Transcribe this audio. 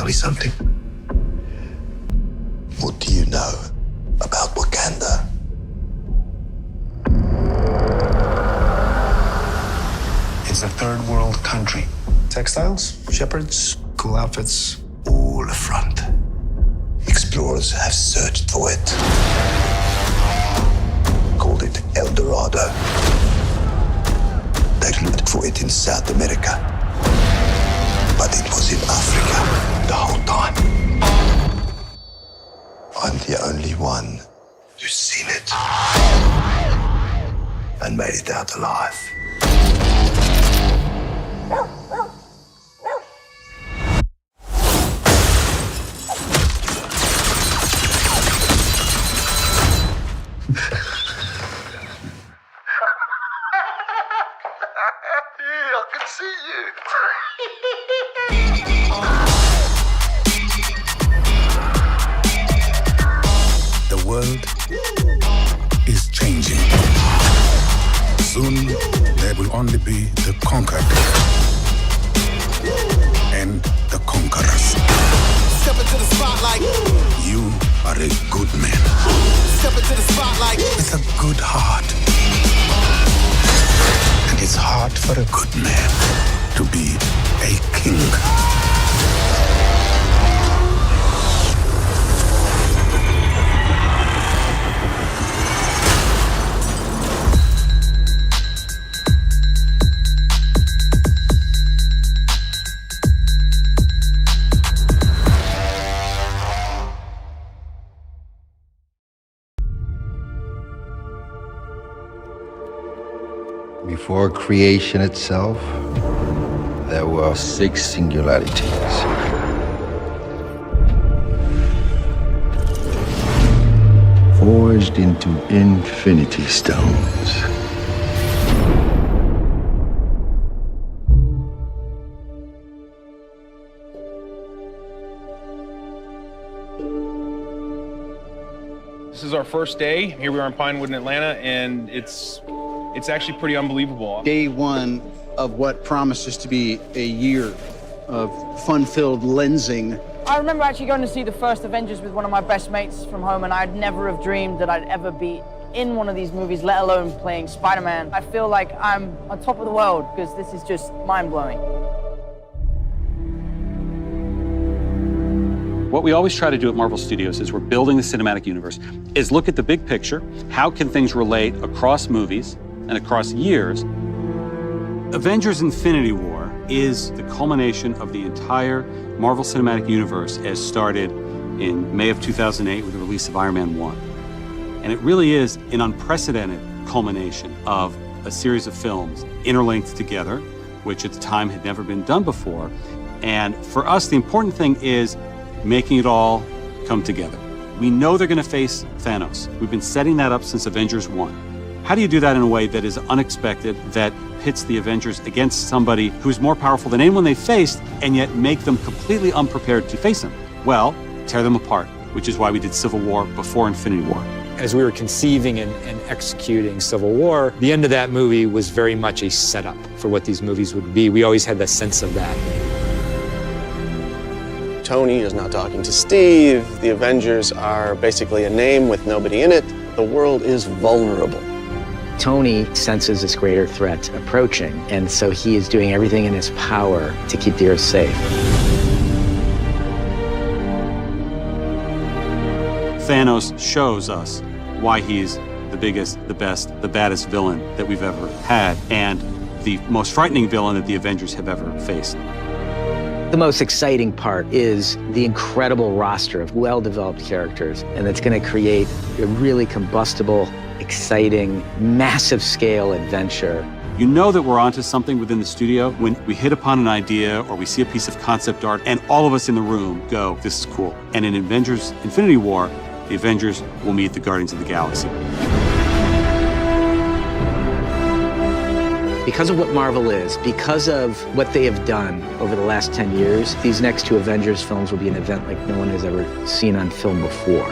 tell me something? What do you know about Wakanda? It's a third world country. Textiles, shepherds, cool outfits, all a front. Explorers have searched for it. Called it El Dorado. They looked for it in South America. But it was in Africa the whole time. I'm the only one who's seen it and made it out alive. I can see you. The world is changing. Soon, there will only be the conquered and the conquerors. Step into the spotlight. You are a good man Step into the spotlight. with a good heart. And it's hard for a good man to be a king. Before creation itself, there were 6 singularities. Forged into infinity stones. This is our first day. Here we are in Pinewood in Atlanta, and it's actually pretty unbelievable. Day one of what promises to be a year of fun-filled lensing. I remember actually going to see the first Avengers with one of my best mates from home, and I'd never have dreamed that I'd ever be in one of these movies, let alone playing Spider-Man. I feel like I'm on top of the world because this is just mind-blowing. What we always try to do at Marvel Studios is we're building the cinematic universe, is look at the big picture. How can things relate across movies and across years? Avengers Infinity War is the culmination of the entire Marvel Cinematic Universe as started in May of 2008 with the release of Iron Man 1. And it really is an unprecedented culmination of a series of films interlinked together, which at the time had never been done before. And for us, the important thing is making it all come together. We know they're going to face Thanos. We've been setting that up since Avengers 1. How do you do that in a way that is unexpected, that pits the Avengers against somebody who's more powerful than anyone they faced, and yet make them completely unprepared to face him? Well, tear them apart, which is why we did Civil War before Infinity War. As we were conceiving and executing Civil War, the end of that movie was very much a setup for what these movies would be. We always had the sense of that. Tony is not talking to Steve. The Avengers are basically a name with nobody in it. The world is vulnerable. Tony senses this greater threat approaching, and so he is doing everything in his power to keep the Earth safe. Thanos shows us why he's the biggest, the best, the baddest villain that we've ever had, and the most frightening villain that the Avengers have ever faced. The most exciting part is the incredible roster of well-developed characters, and it's going to create a really combustible, exciting, massive-scale adventure. You know that we're onto something within the studio when we hit upon an idea or we see a piece of concept art and all of us in the room go, this is cool. And in Avengers Infinity War, the Avengers will meet the Guardians of the Galaxy. Because of what Marvel is, because of what they have done over the last 10 years, these next 2 Avengers films will be an event like no one has ever seen on film before.